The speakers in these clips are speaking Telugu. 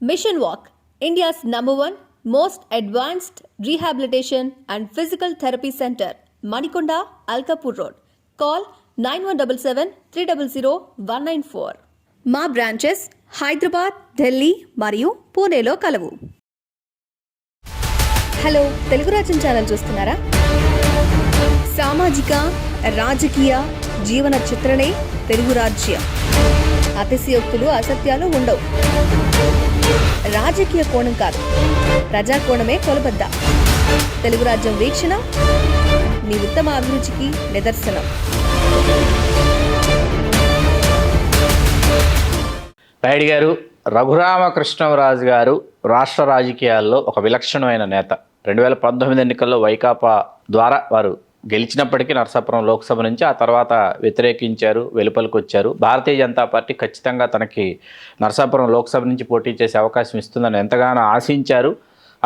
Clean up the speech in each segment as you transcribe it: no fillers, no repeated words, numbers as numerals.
Mission Walk, India's #1 most advanced rehabilitation and physical therapy center, Manikonda, Alkapur Road. Call 9177 300 194. మా బ్రాంచెస్ హైదరాబాద్, ఢిల్లీ మరియు పూణేలో కలవు. హలో, తెలుగు రాజ్యం ఛానల్ చూస్తున్నారా? సామాజిక, రాజకీయ, జీవన చిత్రణే తెలుగు రాజ్యం. అతిశయోక్తులు, అసత్యాలు ఉండవు. రాజకీయ కోణం కాదు, ప్రజా కోణమే కొలబద్ద. తెలుగు రాజ్యం వీక్షణ మీ ఉత్తమ అభిరుచికి నిదర్శనం. నాయుడు గారు, రఘురామకృష్ణరాజు గారు రాష్ట్ర రాజకీయాల్లో ఒక విలక్షణమైన నేత. 2019 ఎన్నికల్లో వైకాపా ద్వారా వారు గెలిచినప్పటికీ నరసాపురం లోక్సభ నుంచి ఆ తర్వాత వ్యతిరేకించారు, వెలుపలికి వచ్చారు. భారతీయ జనతా పార్టీ ఖచ్చితంగా తనకి నరసాపురం లోక్సభ నుంచి పోటీ చేసే అవకాశం ఇస్తుందని ఎంతగానో ఆశించారు.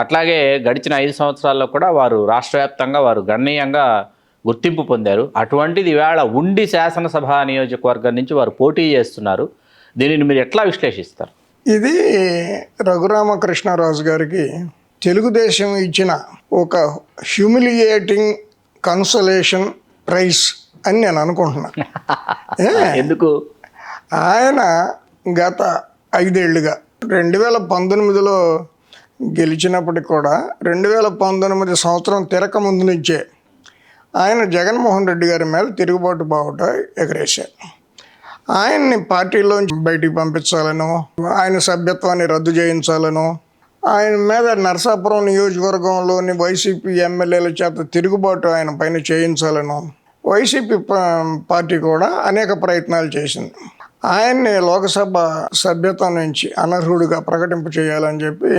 అట్లాగే గడిచిన 5 సంవత్సరాల్లో కూడా వారు రాష్ట్ర వ్యాప్తంగా వారు గణనీయంగా గుర్తింపు పొందారు. అటువంటిది ఈవేళ ఉండి శాసనసభ నియోజకవర్గం నుంచి వారు పోటీ చేస్తున్నారు. దీనిని మీరు ఎట్లా విశ్లేషిస్తారు? ఇది రఘురామకృష్ణరాజు గారికి తెలుగుదేశం ఇచ్చిన ఒక హ్యూమిలియేటింగ్ కన్సలేషన్ ప్రైజ్ అని నేను అనుకుంటున్నాను. ఎందుకు? ఆయన గత 5 ఏళ్లుగా 2019లో గెలిచినప్పటికి కూడా 2019 సంవత్సరం తిరక ముందు నుంచే ఆయన జగన్మోహన్ రెడ్డి గారి మీద తిరుగుబాటు బావుట ఎగరేశారు. ఆయన్ని పార్టీలోంచి బయటికి పంపించాలనో, ఆయన సభ్యత్వాన్ని రద్దు చేయించాలనో, ఆయన మీద నరసాపురం నియోజకవర్గంలోని వైసీపీ ఎమ్మెల్యేల చేత తిరుగుబాటు ఆయన పైన చేయించాలనో వైసీపీ పార్టీ కూడా అనేక ప్రయత్నాలు చేసింది. ఆయన్ని లోకసభ సభ్యత్వం నుంచి అనర్హుడిగా ప్రకటింపు చేయాలని చెప్పి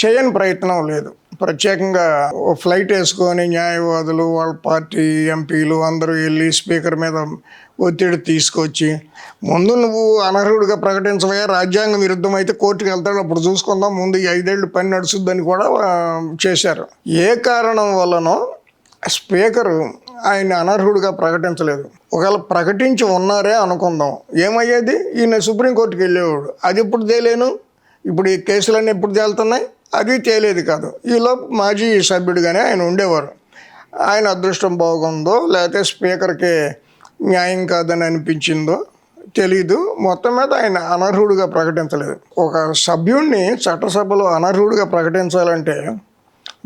చేయని ప్రయత్నం లేదు. ప్రత్యేకంగా ఫ్లైట్ వేసుకొని న్యాయవాదులు, వాళ్ళ పార్టీ ఎంపీలు అందరూ వెళ్ళి స్పీకర్ మీద ఒత్తిడి తీసుకొచ్చి, ముందు నువ్వు అనర్హుడిగా ప్రకటించవే, రాజ్యాంగ విరుద్ధం అయితే కోర్టుకు వెళ్తాడు, అప్పుడు చూసుకుందాం, ముందు ఈ 5 ఏళ్ళు పని నడుచుద్దని కూడా చేశారు. ఏ కారణం వల్లనో స్పీకరు ఆయన అనర్హుడిగా ప్రకటించలేదు. ఒకవేళ ప్రకటించి ఉన్నారే అనుకుందాం, ఏమయ్యేది? ఈయన సుప్రీంకోర్టుకి వెళ్ళేవాడు. అది ఎప్పుడు తేలేను, ఇప్పుడు ఈ కేసులన్నీ ఎప్పుడు తేలుతున్నాయి, అది తేలేది కాదు. ఈలోపు మాజీ సభ్యుడిగానే ఆయన ఉండేవారు. ఆయన అదృష్టం బాగుందో లేకపోతే స్పీకర్కి న్యాయం కాదని అనిపించిందో తెలీదు, మొత్తం మీద ఆయన అనర్హుడిగా ప్రకటించలేదు. ఒక సభ్యుడిని చట్టసభలో అనర్హుడిగా ప్రకటించాలంటే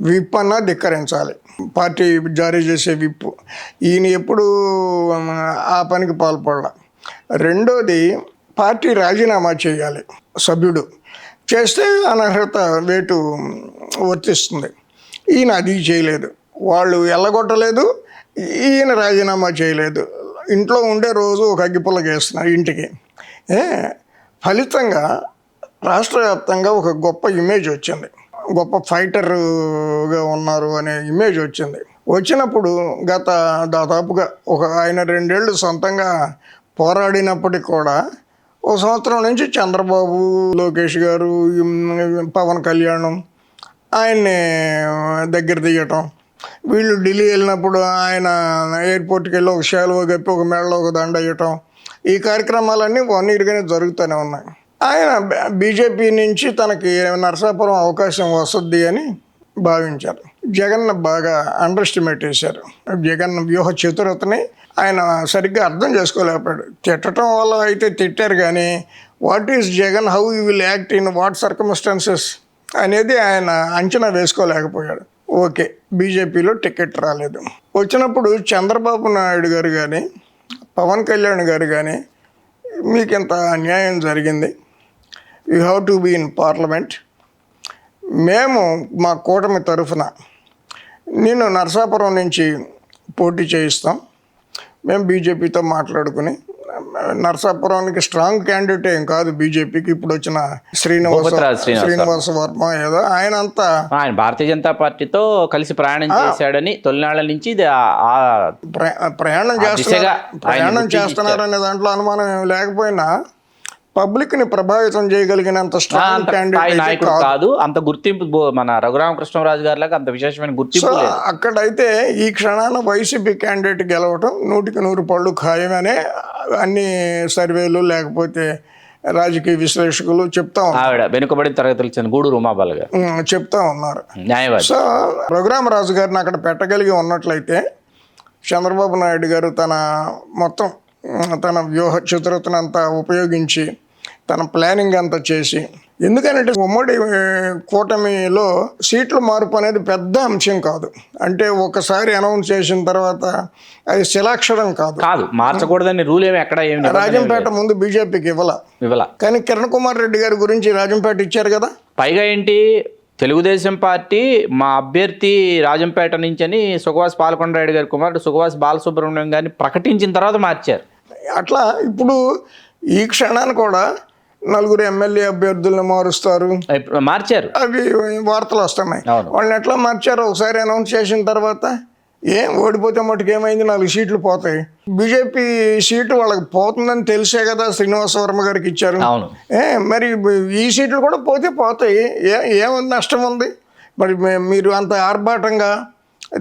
విప్ అన్నా ధిక్కరించాలి, పార్టీ జారీ చేసే విప్పు. ఈయన ఎప్పుడు ఆ పనికి పాల్పడాల. రెండోది, పార్టీ రాజీనామా చేయాలి సభ్యుడు, చేస్తే అనర్హత వేటు వర్తిస్తుంది. ఈయన అది చేయలేదు, వాళ్ళు ఎల్లగొట్టలేదు, ఈయన రాజీనామా చేయలేదు. ఇంట్లో ఉండే రోజు ఒక అగ్గిపుల్లకి వేస్తున్నారు ఇంటికి. ఫలితంగా రాష్ట్ర వ్యాప్తంగా ఒక గొప్ప ఇమేజ్ వచ్చింది, గొప్ప ఫైటర్గా ఉన్నారు అనే ఇమేజ్ వచ్చింది. వచ్చినప్పుడు గత దాదాపుగా ఆయన 2 ఏళ్ళు సొంతంగా పోరాడినప్పటికి కూడా ఓ సంవత్సరం నుంచి చంద్రబాబు, లోకేష్ గారు, పవన్ కళ్యాణ్ ఆయన్ని దగ్గర తీయటం, వీళ్ళు ఢిల్లీ వెళ్ళినప్పుడు ఆయన ఎయిర్పోర్ట్కి వెళ్ళి ఒక శాలువా కప్పి ఒక మెడలో ఒక దండ వేయటం, ఈ కార్యక్రమాలన్నీ 1 ఇయర్గానే జరుగుతూనే ఉన్నాయి. ఆయన బీజేపీ నుంచి తనకి నరసాపురం అవకాశం వస్తుంది అని భావించారు. జగన్ బాగా అండర్ ఎస్టిమేట్ చేశారు. జగన్ వ్యూహ చతురతని ఆయన సరిగ్గా అర్థం చేసుకోలేకపోయాడు. తిట్టడం వల్ల అయితే తిట్టారు, కానీ what is Jagan, how you will act in what circumstances అనేది ఆయన అంచనా వేసుకోలేకపోయాడు. ఓకే, బీజేపీలో టికెట్ రాలేదు. వచ్చినప్పుడు చంద్రబాబు నాయుడు గారు కానీ పవన్ కళ్యాణ్ గారు కానీ, మీకు ఇంత అన్యాయం జరిగింది, you have to be in parliament, మేము మా కూటమి తరఫున నేను నరసాపురం నుంచి పోటీ చేయిస్తాం, మేము బీజేపీతో మాట్లాడుకుని, నరసాపురానికి స్ట్రాంగ్ క్యాండిడేట్ ఏం కాదు బీజేపీకి, ఇప్పుడు వచ్చిన శ్రీనివాస వర్మ ఏదో, ఆయన భారతీయ జనతా పార్టీతో కలిసి ప్రయాణం చేశాడని తొలినాళ్ల నుంచి ప్రయాణం చేస్తున్నారనే దాంట్లో అనుమానం ఏమి లేకపోయినా పబ్లిక్ని ప్రభావితం చేయగలిగినంత స్ట్రాంగ్ క్యాండిడేట్ కాదు, అంత గుర్తింపు మన రఘురామకృష్ణరాజు గారి లాగా అంత విశేషమైన గుర్తింపు. అక్కడైతే ఈ క్షణాన వైసీపీ క్యాండిడేట్ గెలవటం 100కి 100 పళ్ళు ఖాయమనే అన్ని సర్వేలు లేకపోతే రాజకీయ విశ్లేషకులు చెప్తా ఉన్నారు. ఆవిడ వెనుకబడిన తరగతులు చెందిన గూడూరు ఉమాబాల గారు చెప్తా ఉన్నారు. న్యాయవాది. సో రఘురామరాజు గారిని అక్కడ పెట్టగలిగి ఉన్నట్లయితే చంద్రబాబు నాయుడు గారు తన వ్యూహ చతురతనంతా ఉపయోగించి తన ప్లానింగ్ అంతా చేసి, ఎందుకంటే ఉమ్మడి కూటమిలో సీట్ల మార్పు అనేది పెద్ద అంశం కాదు. అంటే ఒకసారి అనౌన్స్ చేసిన తర్వాత అది శిలాక్షరం కాదు, మార్చకూడదని రూల్ ఏమి ఎక్కడ ఏమి. రాజంపేట ముందు బీజేపీకి ఇవ్వాల, కానీ కిరణ్ కుమార్ రెడ్డి గారి గురించి రాజంపేట ఇచ్చారు కదా. పైగా ఏంటి, తెలుగుదేశం పార్టీ మా అభ్యర్థి రాజంపేట నుంచి అని సుఖవాస్ పాలకొండరాయుడు గారి కుమారుడు సుఖవాస్ బాలసుబ్రహ్మణ్యం గారిని ప్రకటించిన తర్వాత మార్చారు. అట్లా ఇప్పుడు ఈ క్షణాన్ని కూడా 4 ఎమ్మెల్యే అభ్యర్థులను మార్చారు. అవి వార్తలు వస్తున్నాయి. వాళ్ళని ఎట్లా మార్చారో ఒకసారి అనౌన్స్ చేసిన తర్వాత ఓడిపోతే మటుకు ఏమైంది, 4 సీట్లు పోతాయి. బీజేపీ సీటు వాళ్ళకి పోతుందని తెలిసే కదా శ్రీనివాస వర్మ గారికి ఇచ్చారు. మరి ఈ సీట్లు కూడా పోతాయి. ఏముంది, నష్టం ఉంది? మరి మీరు అంత ఆర్భాటంగా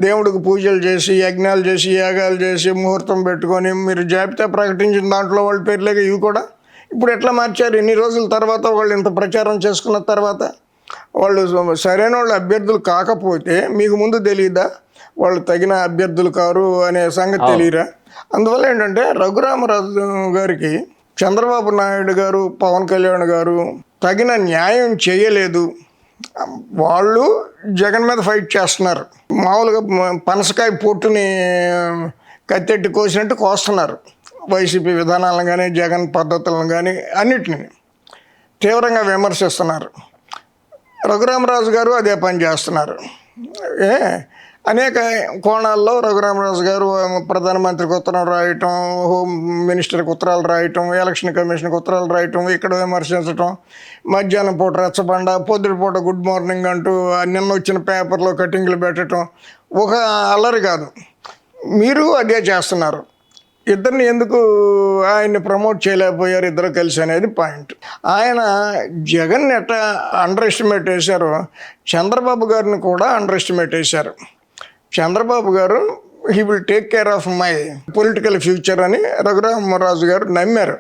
దేవుడికి పూజలు చేసి, యజ్ఞాలు చేసి, యాగాలు చేసి, ముహూర్తం పెట్టుకొని మీరు జాబితా ప్రకటించిన దాంట్లో వాళ్ళ పేర్లేక ఇవి కూడా ఇప్పుడు ఎట్లా మార్చారు? ఎన్ని రోజుల తర్వాత వాళ్ళు ఇంత ప్రచారం చేసుకున్న తర్వాత వాళ్ళు సరైన వాళ్ళు అభ్యర్థులు కాకపోతే మీకు ముందు తెలియదా వాళ్ళు తగిన అభ్యర్థులు కారు అనే సంగతి తెలియరా? అందువల్ల ఏంటంటే రఘురామరాజు గారికి చంద్రబాబు నాయుడు గారు, పవన్ కళ్యాణ్ గారు తగిన న్యాయం చేయలేదు. వాళ్ళు జగన్ మీద ఫైట్ చేస్తున్నారు. మామూలుగా పనసకాయ పొట్టుని కత్తెట్టి కోసినట్టు కోస్తున్నారు. వైసీపీ విధానాలను కానీ, జగన్ పద్ధతులను కానీ అన్నిటిని తీవ్రంగా విమర్శిస్తున్నారు. రఘురామరాజు గారు అదే పని చేస్తున్నారు. అనేక కోణాల్లో రఘురామరాజు గారు ప్రధానమంత్రికి ఉత్తరం రాయటం, హోమ్ మినిస్టర్కి ఉత్తరాలు రాయటం, ఎలక్షన్ కమిషన్కి ఉత్తరాలు రాయటం, ఇక్కడ విమర్శించటం, మధ్యాహ్నం పూట రెచ్చబండ, పొద్దుటి పూట గుడ్ మార్నింగ్ అంటూ నిన్న వచ్చిన పేపర్లో కటింగ్లు పెట్టడం ఒక అల్లరి కాదు. మీరు అదే చేస్తున్నారు. ఇద్దరిని ఎందుకు ఆయన్ని ప్రమోట్ చేయలేకపోయారు ఇద్దరు కలిసి అనేది పాయింట్. ఆయన జగన్ ఎట్లా అండర్ ఎస్టిమేట్ చేశారో చంద్రబాబు గారిని కూడా అండర్ ఎస్టిమేట్ చేశారు. చంద్రబాబు గారు he will take care of my political future అని రఘురామరాజు గారు నమ్మారు.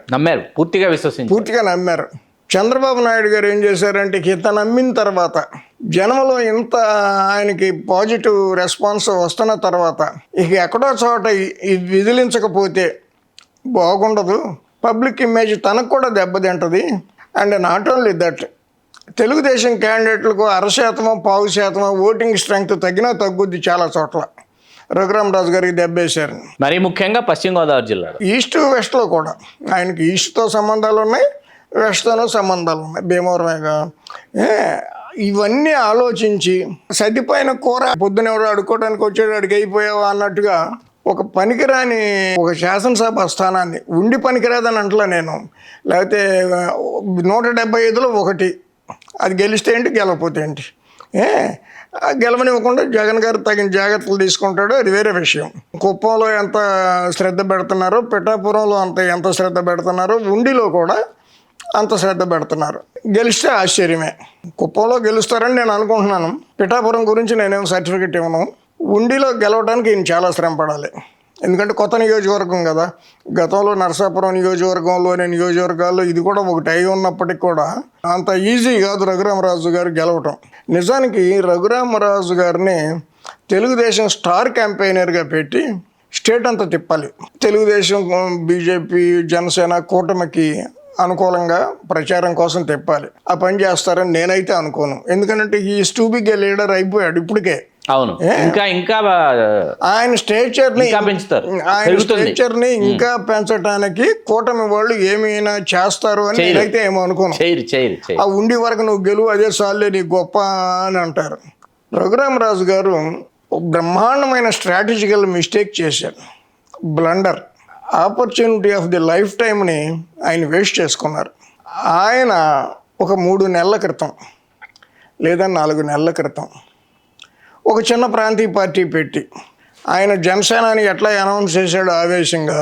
పూర్తిగా నమ్మారు. చంద్రబాబు నాయుడు గారు ఏం చేశారంటే ఇంత నమ్మిన తర్వాత, జనంలో ఇంత ఆయనకి పాజిటివ్ రెస్పాన్స్ వస్తున్న తర్వాత ఇక ఎక్కడో చోట విదిలించకపోతే బాగుండదు, పబ్లిక్ ఇమేజ్ తనకు కూడా దెబ్బతింటుంది. And not only that, Telugu Desam క్యాండిడేట్లకు 1/2%, 1/4% ఓటింగ్ స్ట్రెంగ్త్ తగ్గుద్ది చాలా చోట్ల. రఘురామరాజు గారికి దెబ్బేశారు. మరీ ముఖ్యంగా పశ్చిమ గోదావరి జిల్లా ఈస్ట్ వెస్ట్లో కూడా ఆయనకి ఈస్ట్తో సంబంధాలు ఉన్నాయి, వెస్ట్తోనూ సంబంధాలు ఉన్నాయి. భీమవరమేగా. ఇవన్నీ ఆలోచించి సర్దిపోయిన కూర పొద్దునెవరు అడుక్కోవడానికి వచ్చాడు, అడిగి అయిపోయావా అన్నట్టుగా ఒక పనికిరాని ఒక శాసనసభ స్థానాన్ని ఉండి పనికిరాదని అంటలా నేను, లేకపోతే 175లో 1 అది గెలిస్తే ఏంటి, గెలవపోతే ఏంటి, గెలవనివ్వకుండా జగన్ గారు తగిన జాగ్రత్తలు తీసుకుంటాడు, అది వేరే విషయం. కుప్పంలో ఎంత శ్రద్ధ పెడుతున్నారో, పిఠాపురంలో ఎంత శ్రద్ధ పెడుతున్నారో, ఉండిలో కూడా అంత శ్రద్ధ పెడుతున్నారు. గెలిస్తే ఆశ్చర్యమే. కుప్పంలో గెలుస్తారని నేను అనుకుంటున్నాను. పిఠాపురం గురించి నేనేం సర్టిఫికెట్ ఇవ్వను. ఉండిలో గెలవడానికి ఈయన చాలా శ్రమ పడాలి. ఎందుకంటే కొత్త నియోజకవర్గం కదా. గతంలో నరసాపురం నియోజకవర్గంలోని నియోజకవర్గాల్లో ఇది కూడా ఒకటి అయి ఉన్నప్పటికీ కూడా అంత ఈజీ కాదు రఘురామరాజు గారు గెలవటం. నిజానికి రఘురామరాజు గారిని తెలుగుదేశం స్టార్ క్యాంపెయినర్గా పెట్టి స్టేట్ అంతా తిప్పాలి. తెలుగుదేశం, బీజేపీ, జనసేన కూటమికి అనుకూలంగా ప్రచారం కోసం తిప్పాలి. ఆ పని చేస్తారని నేనైతే అనుకోను. ఎందుకంటే ఈ స్టూబిగ్ లీడర్ అయిపోయాడు ఇప్పటికే. అవును, ఇంకా ఆయన స్టేచర్ని ఇంకా పెంచడానికి కూటమి వాళ్ళు ఏమైనా చేస్తారు అని నేనైతే ఏమో అనుకోను. ఆ ఉండి వరకు నువ్వు గెలువు, అదే సార్లే నీ గొప్ప అని అంటారు. రఘురామరాజు గారు బ్రహ్మాండమైన స్ట్రాటజికల్ మిస్టేక్ చేశారు, blunder. Opportunity of the life టైంని ఆయన వేస్ట్ చేసుకున్నారు. ఆయన ఒక 3 నెలల క్రితం లేదా 4 నెలల క్రితం ఒక చిన్న ప్రాంతీయ పార్టీ పెట్టి ఆయన జనసేనని ఎట్లా అనౌన్స్ చేశాడు ఆవేశంగా,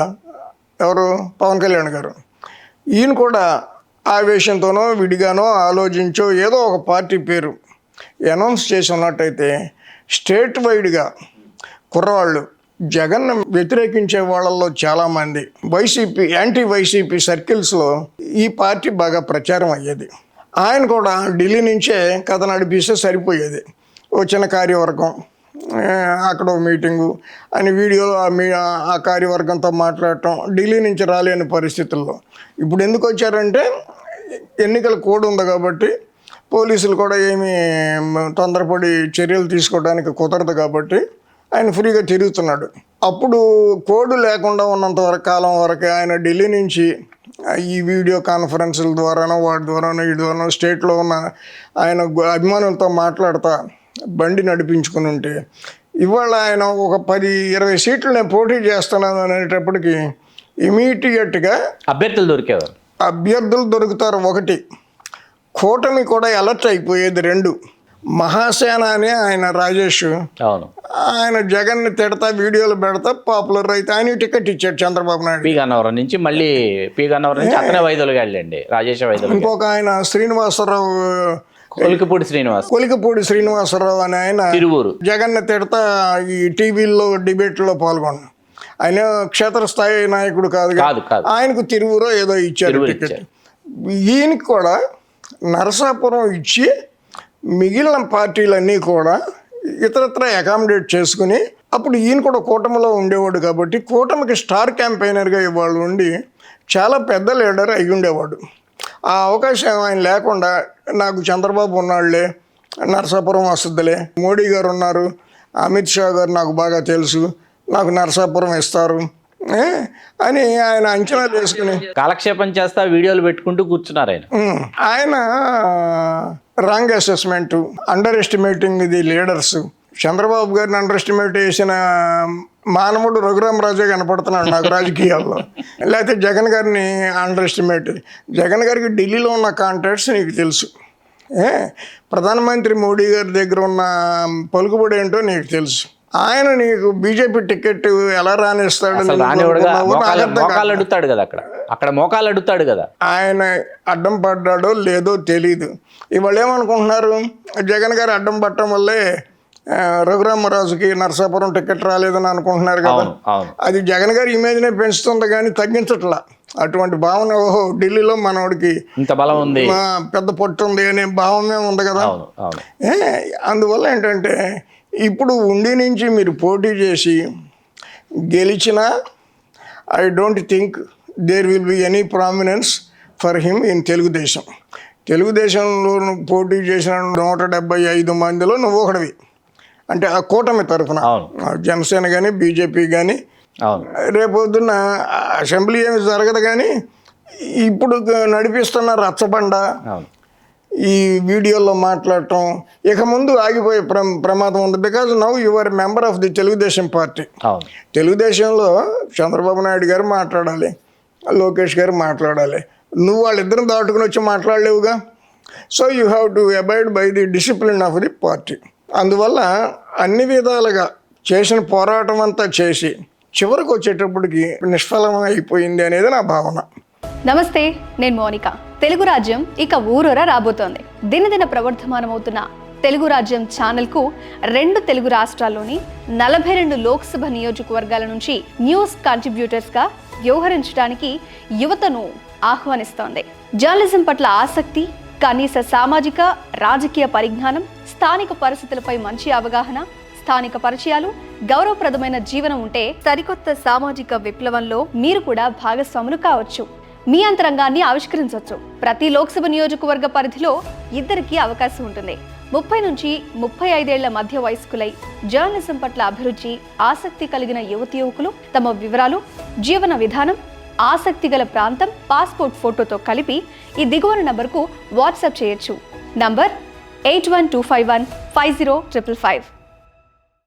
ఎవరు, పవన్ కళ్యాణ్ గారు. ఈయన కూడా ఆవేశంతోనో విడిగానో ఆలోచించో ఏదో ఒక పార్టీ పేరు అనౌన్స్ చేసి ఉన్నట్టయితే స్టేట్ వైడ్గా కుర్రవాళ్ళు జగన్ వ్యతిరేకించే వాళ్ళల్లో చాలామంది యాంటీ వైసీపీ సర్కిల్స్లో ఈ పార్టీ బాగా ప్రచారం అయ్యేది. ఆయన కూడా ఢిల్లీ నుంచే కథ నడిపిస్తే సరిపోయేది. ఓ చిన్న కార్యవర్గం, అక్కడ మీటింగు అని వీడియోలో ఆ కార్యవర్గంతో మాట్లాడటం, ఢిల్లీ నుంచి రాలేని పరిస్థితుల్లో. ఇప్పుడు ఎందుకు వచ్చారంటే ఎన్నికల కోడ్ ఉంది కాబట్టి, పోలీసులు కూడా ఏమీ తొందరపడి చర్యలు తీసుకోవడానికి కుదరదు కాబట్టి ఆయన ఫ్రీగా తిరుగుతున్నాడు. అప్పుడు కోడ్ లేకుండా ఉన్నంత కాలం వరకు ఆయన ఢిల్లీ నుంచి ఈ వీడియో కాన్ఫరెన్సుల ద్వారానో వాటి ద్వారానో వీటి ద్వారానో స్టేట్లో ఉన్న ఆయన అభిమానులతో మాట్లాడుతూ బండి నడిపించుకుని ఉంటే, ఇవాళ ఆయన ఒక 10-20 సీట్లు నేను పోటీ చేస్తున్నాను అనేటప్పటికి ఇమీడియట్గా అభ్యర్థులు దొరుకుతారు. ఒకటి, కూటమి కూడా అలర్ట్ అయిపోయేది. 2, మహాసేన అని ఆయన రాజేష్, ఆయన జగన్ని తిడతా వీడియోలు పెడతా పాపులర్ అయితే ఆయన టికెట్ ఇచ్చాడు చంద్రబాబు నాయుడు. పీగన్నవరం నుంచి మళ్ళీ అతనే వైదొలిగా వెళ్ళండి రాజేష్ వైదొలిగా. ఇంకొక ఆయన శ్రీనివాసరావు, కొలికపూడి శ్రీనివాసరావు అని ఆయన జగన్ని తిడతా ఈ టీవీల్లో డిబేట్లో పాల్గొన్నాడు. ఆయన క్షేత్రస్థాయి నాయకుడు కాదు, ఆయనకు తిరువురో ఏదో ఇచ్చారు టికెట్. ఈయనకి కూడా నరసాపురం ఇచ్చి మిగిలిన పార్టీలన్నీ కూడా ఇతరత్ర అకామిడేట్ చేసుకుని, అప్పుడు ఈయన కూడా కూటమిలో ఉండేవాడు కాబట్టి కూటమికి స్టార్ క్యాంపెయినర్గా ఇవాళ ఉండి చాలా పెద్ద లీడర్ అయి ఉండేవాడు. ఆ అవకాశం ఆయన లేకుండా నాకు చంద్రబాబు ఉన్నాళ్లే, నరసాపురం వస్తుందిలే, మోడీ గారు ఉన్నారు, అమిత్ షా గారు నాకు బాగా తెలుసు, నాకు నరసాపురం ఇస్తారు అని ఆయన అంచనాలు వేసుకుని కాలక్షేపం చేస్తా వీడియోలు పెట్టుకుంటూ కూర్చున్నారు. ఆయన wrong assessment, under estimating the leaders. Chandrababu గారిని అండర్ ఎస్టిమేట్ చేసిన మానవుడు రఘురామరాజే కనపడుతున్నాడు నాకు రాజకీయాల్లో. లేకపోతే జగన్ గారిని అండర్ ఎస్టిమేట్. జగన్ గారికి ఢిల్లీలో ఉన్న కాంటాక్ట్స్ నీకు తెలుసు, ప్రధానమంత్రి మోడీ గారి దగ్గర ఉన్న పలుకుబడి ఏంటో నీకు తెలుసు. ఆయన నీకు బీజేపీ టికెట్ ఎలా రానిస్తాడు? మోకాలు అడుగుతాడు కదా. ఆయన అడ్డం పడ్డాడో లేదో తెలీదు. ఇవాళ ఏమనుకుంటున్నారు, జగన్ గారు అడ్డం పట్టడం వల్లే రఘురామరాజుకి నరసాపురం టికెట్ రాలేదని అనుకుంటున్నారు కదా. అది జగన్ గారి ఇమేజ్నే పెంచుతుంది కానీ తగ్గించట్లా. అటువంటి భావన, ఓహో ఢిల్లీలో మనోడికి ఇంత బలం ఉంది, పెద్ద పొట్టు ఉంది అనే భావమే ఉంది కదా. అందువల్ల ఏంటంటే ఇప్పుడు ఉండి నుంచి మీరు పోటీ చేసి గెలిచినా I don't think there will be any prominence for him in Telugu Desam. తెలుగుదేశంలో పోటీ చేసిన 175 మందిలో నువ్వు ఒకటివి, అంటే ఆ కూటమి తరఫున జనసేన కానీ బీజేపీ కానీ. రేపొద్దున్న అసెంబ్లీ ఏమి జరగదు కానీ ఇప్పుడు నడిపిస్తున్న రచ్చబండ, ఈ వీడియోలో మాట్లాడటం ఇక ముందు ఆగిపోయే ప్రమాదం ఉంది. Because now you are member of the Telugu Desam party. తెలుగుదేశంలో చంద్రబాబు నాయుడు గారు మాట్లాడాలి, లోకేష్ గారు మాట్లాడాలి, నువ్వు వాళ్ళిద్దరిని దాటుకుని వచ్చి మాట్లాడలేవుగా. So you have to abide by the discipline of the party. అందువల్ల అన్ని విధాలుగా చేసిన పోరాటం అంతా చేసి చివరికి వచ్చేటప్పటికి నిష్ఫలం అయిపోయింది అనేది నా భావన. నమస్తే, నేను మోనిక. తెలుగు రాజ్యం ఇక ఊరూరా రాబోతోంది. దినదిన ప్రవర్ధమానమవుతున్న తెలుగు రాజ్యం ఛానల్కు 2 తెలుగు రాష్ట్రాల్లోని 42 లోక్సభ నియోజకవర్గాల నుంచి న్యూస్ కంట్రిబ్యూటర్స్గా వ్యవహరించడానికి యువతను ఆహ్వానిస్తోంది. జర్నలిజం పట్ల ఆసక్తి, కనీస సామాజిక రాజకీయ పరిజ్ఞానం, స్థానిక పరిస్థితులపై మంచి అవగాహన, స్థానిక పరిచయాలు, గౌరవప్రదమైన జీవనం ఉంటే సరికొత్త సామాజిక విప్లవంలో మీరు కూడా భాగస్వాములు కావచ్చు. మీ అంతరంగాన్ని ఆవిష్కరించవచ్చు. ప్రతి లోక్సభ నియోజకవర్గ పరిధిలో 2కి అవకాశం ఉంటుంది. 30 నుంచి 35 ఏళ్ల మధ్య వయస్కులై జర్నలిజం పట్ల అభిరుచి, ఆసక్తి కలిగిన యువతి యువకులు తమ వివరాలు, జీవన విధానం, ఆసక్తి గల ప్రాంతం, పాస్పోర్ట్ ఫోటోతో కలిపి ఈ దిగువన నంబర్కు వాట్సాప్ చేయొచ్చు. నంబర్ 8125150555.